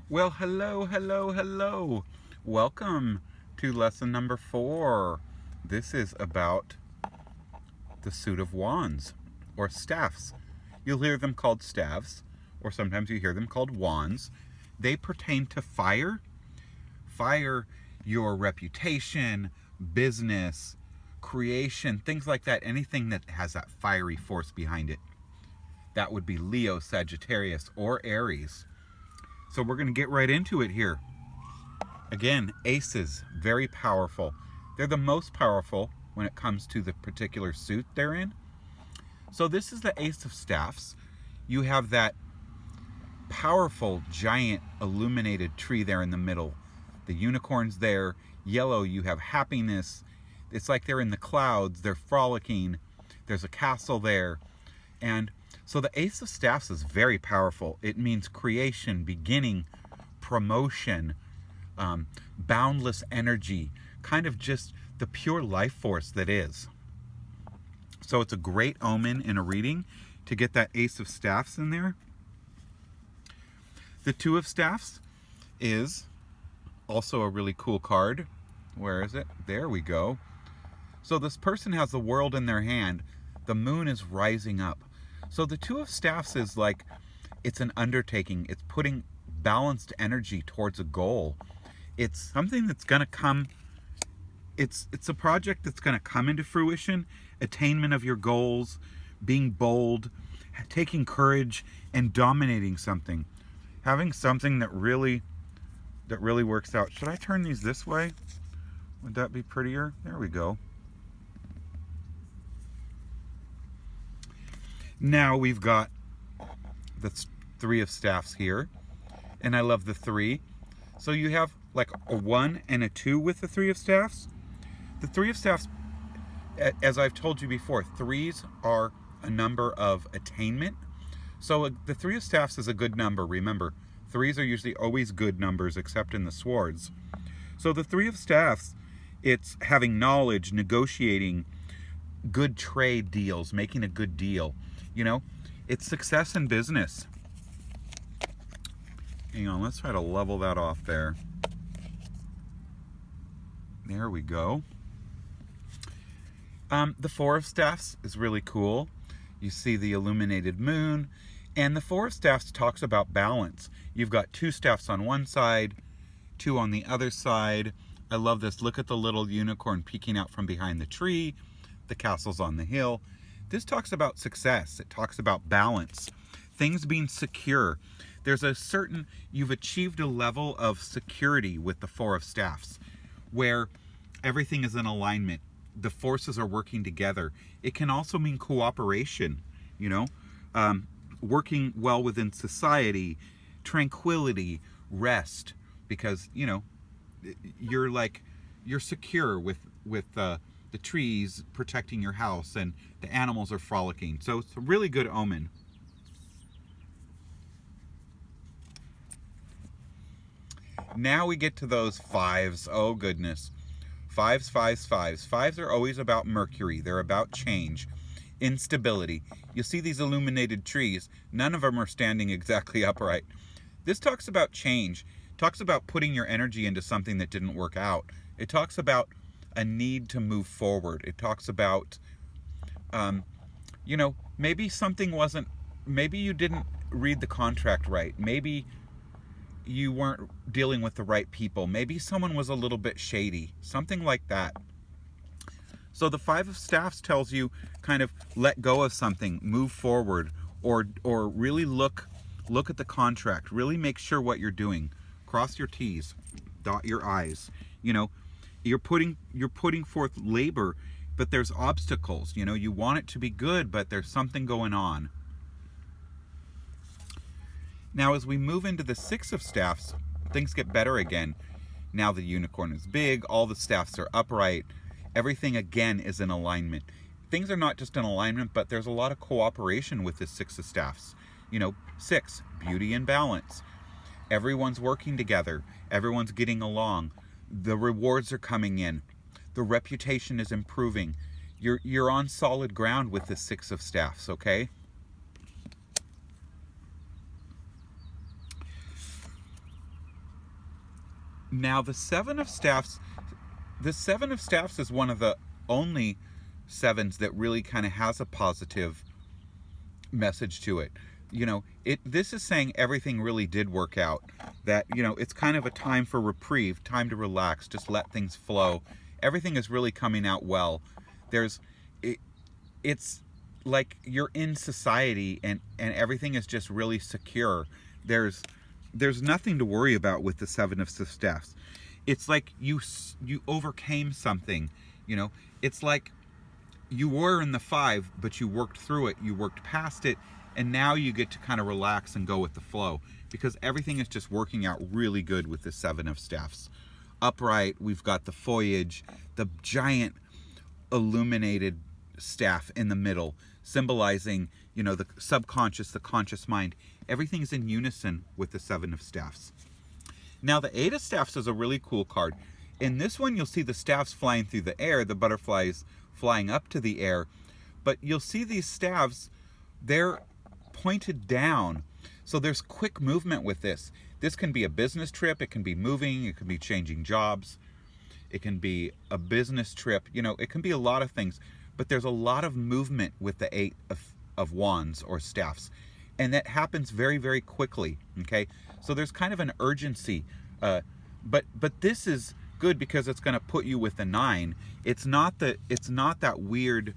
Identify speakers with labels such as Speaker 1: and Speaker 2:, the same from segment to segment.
Speaker 1: Well, hello. Welcome to lesson number 4. This is about the suit of wands, or staffs. You'll hear them called staffs, or sometimes you hear them called wands. They pertain to fire. Fire, your reputation, business, creation, things like that. Anything that has that fiery force behind it. That would be Leo, Sagittarius, or Aries. So we're going to get right into it here. Again, aces, very powerful. They're the most powerful when it comes to the particular suit they're in. So this is the Ace of Staffs. You have that powerful, giant, illuminated tree there in the middle. The unicorn's there. Yellow, you have happiness. It's like they're in the clouds. They're frolicking. There's a castle there. And so the Ace of Staffs is very powerful. It means creation, beginning, promotion, boundless energy, kind of just the pure life force that is. So it's a great omen in a reading to get that Ace of Staffs in there. The Two of Staffs is also a really cool card. Where is it? There we go. So this person has the world in their hand. The moon is rising up. So the Two of Staffs is like, it's an undertaking. It's putting balanced energy towards a goal. It's something that's going to come. It's a project that's going to come into fruition. Attainment of your goals, being bold, taking courage, and dominating something. Having something that really works out. Should I turn these this way? Would that be prettier? There we go. Now we've got the Three of Staffs here. And I love the 3. So you have like a 1 and a 2 with the Three of Staffs. The Three of Staffs, as I've told you before, 3s are a number of attainment. So the Three of Staffs is a good number, remember. 3s are usually always good numbers, except in the swords. So the Three of Staffs, it's having knowledge, negotiating, good trade deals, making a good deal. You know, it's success in business. Hang on, let's try to level that off there. There we go. The Four of Staffs is really cool. You see the illuminated moon. And the Four of Staffs talks about balance. You've got 2 staffs on one side, 2 on the other side. I love this. Look at the little unicorn peeking out from behind the tree. The castle's on the hill. This talks about success. It talks about balance. Things being secure. There's a certain, you've achieved a level of security with the Four of Staffs where everything is in alignment. The forces are working together. It can also mean cooperation, you know, working well within society, tranquility, rest, because, you know, you're secure with the trees protecting your house and the animals are frolicking. So it's a really good omen. Now we get to those 5s. Oh, goodness. 5s. 5s are always about Mercury. They're about change, instability. You see these illuminated trees. None of them are standing exactly upright. This talks about change. It talks about putting your energy into something that didn't work out. It talks about a need to move forward. It talks about, you know, maybe something wasn't, maybe you didn't read the contract right. Maybe you weren't dealing with the right people. Maybe someone was a little bit shady. Something like that. So the Five of Staffs tells you kind of let go of something, move forward, or really look at the contract. Really make sure what you're doing. Cross your T's, dot your I's. You know, you're putting forth labor, but there's obstacles. You know, you want it to be good, but there's something going on. Now, as we move into the Six of Staffs, things get better again. Now the unicorn is big, all the staffs are upright, everything again is in alignment. Things are not just in alignment, but there's a lot of cooperation with the Six of Staffs. You know, 6, beauty and balance. Everyone's working together, everyone's getting along, the rewards are coming in, the reputation is improving. You're on solid ground with the Six of Staffs, okay? Now the Seven of Staffs, is one of the only sevens that really kind of has a positive message to it. This is saying everything really did work out. That, it's kind of a time for reprieve, time to relax, just let things flow. Everything is really coming out well. It's like you're in society, and everything is just really secure. There's nothing to worry about with the Seven of Staffs. It's like you overcame something. It's like you were in the five, but you worked through it, you worked past it, and now you get to kind of relax and go with the flow, because everything is just working out really good with the Seven of Staffs. Upright, we've got the foliage, the giant illuminated staff in the middle, symbolizing, the subconscious, the conscious mind. Everything's in unison with the Seven of Staffs. Now, the Eight of Staffs is a really cool card. In this one, you'll see the staffs flying through the air, the butterflies flying up to the air, but you'll see these staffs, they're pointed down. So there's quick movement with this. This can be a business trip, it can be moving, it can be changing jobs, it can be a business trip, it can be a lot of things, but there's a lot of movement with the Eight of Wands or staffs, and that happens very, very quickly. Okay, so there's kind of an urgency, but this is good because it's going to put you with the Nine. It's not that weird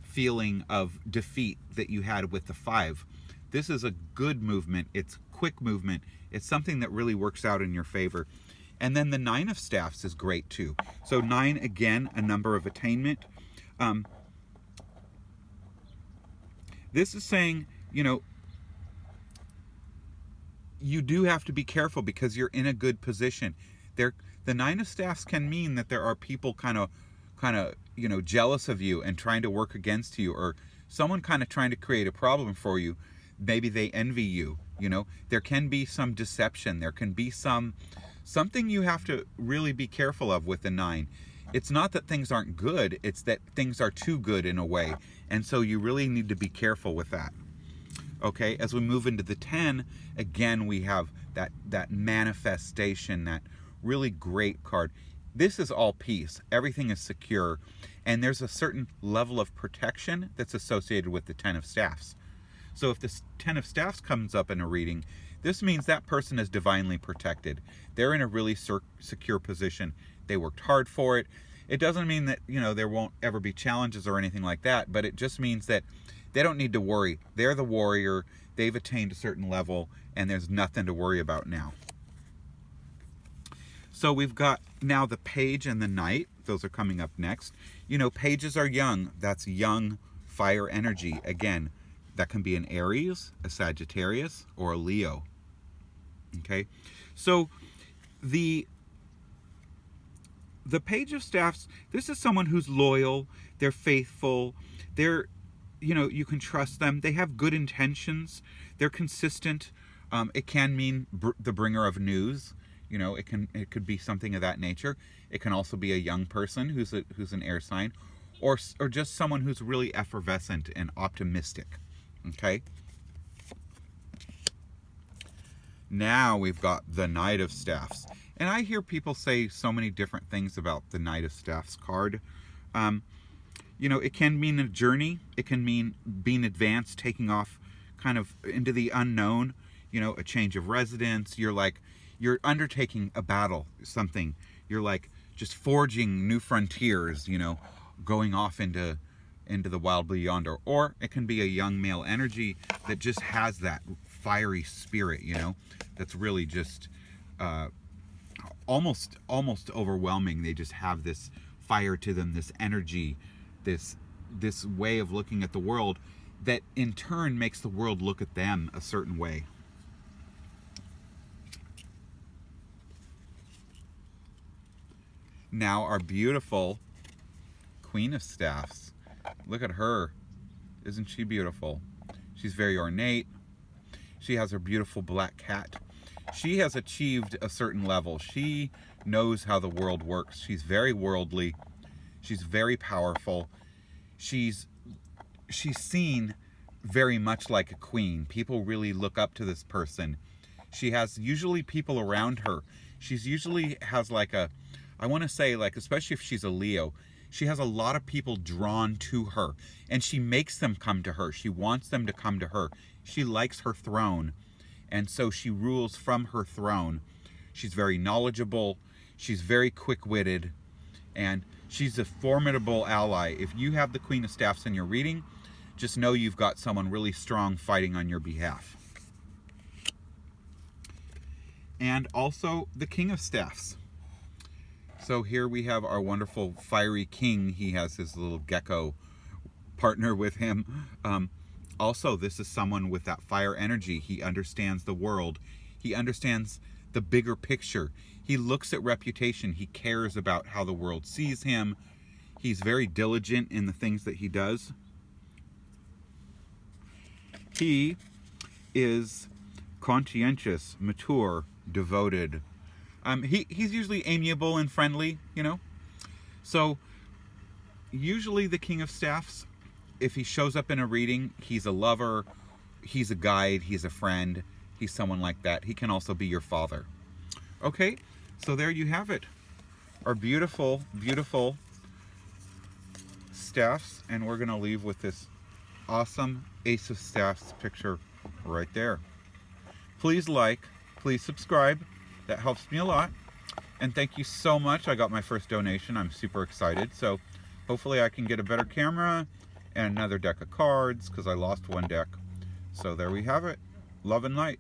Speaker 1: feeling of defeat that you had with the Five. This is a good movement. It's quick movement. It's something that really works out in your favor. And then the Nine of Staffs is great too. So 9, again, a number of attainment. This is saying, you do have to be careful because you're in a good position. The Nine of Staffs can mean that there are people kind of jealous of you and trying to work against you, or someone kind of trying to create a problem for you. Maybe they envy you. There can be some deception. There can be something you have to really be careful of with the 9. It's not that things aren't good, it's that things are too good in a way. And so you really need to be careful with that. Okay, as we move into the 10, again, we have that manifestation, that really great card. This is all peace. Everything is secure. And there's a certain level of protection that's associated with the 10 of Staffs. So if the 10 of Staffs comes up in a reading, this means that person is divinely protected. They're in a really secure position. They worked hard for it. It doesn't mean that, there won't ever be challenges or anything like that, but it just means that they don't need to worry. They're the warrior. They've attained a certain level, and there's nothing to worry about now. So we've got now the Page and the Knight. Those are coming up next. Pages are young. That's young fire energy. Again, that can be an Aries, a Sagittarius, or a Leo. Okay? So the Page of Staffs, this is someone who's loyal, they're faithful, they're, you can trust them, they have good intentions, they're consistent. It can mean the bringer of news. It could be something of that nature. It can also be a young person who's an air sign, or just someone who's really effervescent and optimistic. Okay? Now we've got the Knight of Staffs. And I hear people say so many different things about the Knight of Staffs card. It can mean a journey. It can mean being advanced, taking off kind of into the unknown, a change of residence. You're undertaking a battle, something. You're like just forging new frontiers, going off into the wild beyond. Or it can be a young male energy that just has that fiery spirit, that's really just almost overwhelming. They just have this fire to them, this energy, this way of looking at the world that in turn makes the world look at them a certain way. Now our beautiful Queen of Staffs. Look at her. Isn't she beautiful? She's very ornate. She has her beautiful black cat. She has achieved a certain level. She knows how the world works. She's very worldly. She's very powerful. She's seen very much like a queen. People really look up to this person. She has usually people around her. She's usually has like a, I want to say, like, especially if she's a Leo, she has a lot of people drawn to her, and she makes them come to her. She wants them to come to her. She likes her throne, and so she rules from her throne. She's very knowledgeable. She's very quick-witted, and she's a formidable ally. If you have the Queen of Staffs in your reading, just know you've got someone really strong fighting on your behalf. And also the King of Staffs. So here we have our wonderful fiery king. He has his little gecko partner with him. Also, this is someone with that fire energy. He understands the world. He understands the bigger picture. He looks at reputation. He cares about how the world sees him. He's very diligent in the things that he does. He is conscientious, mature, devoted. He's usually amiable and friendly, you know. So usually the King of Staffs, if he shows up in a reading, he's a lover, he's a guide, he's a friend, he's someone like that. He can also be your father. Okay, so there you have it. Our beautiful, beautiful staffs, and we're gonna leave with this awesome Ace of Staffs picture right there. Please like, please subscribe. That helps me a lot. And thank you so much. I got my first donation. I'm super excited. So hopefully I can get a better camera and another deck of cards, because I lost one deck. So there we have it. Love and light.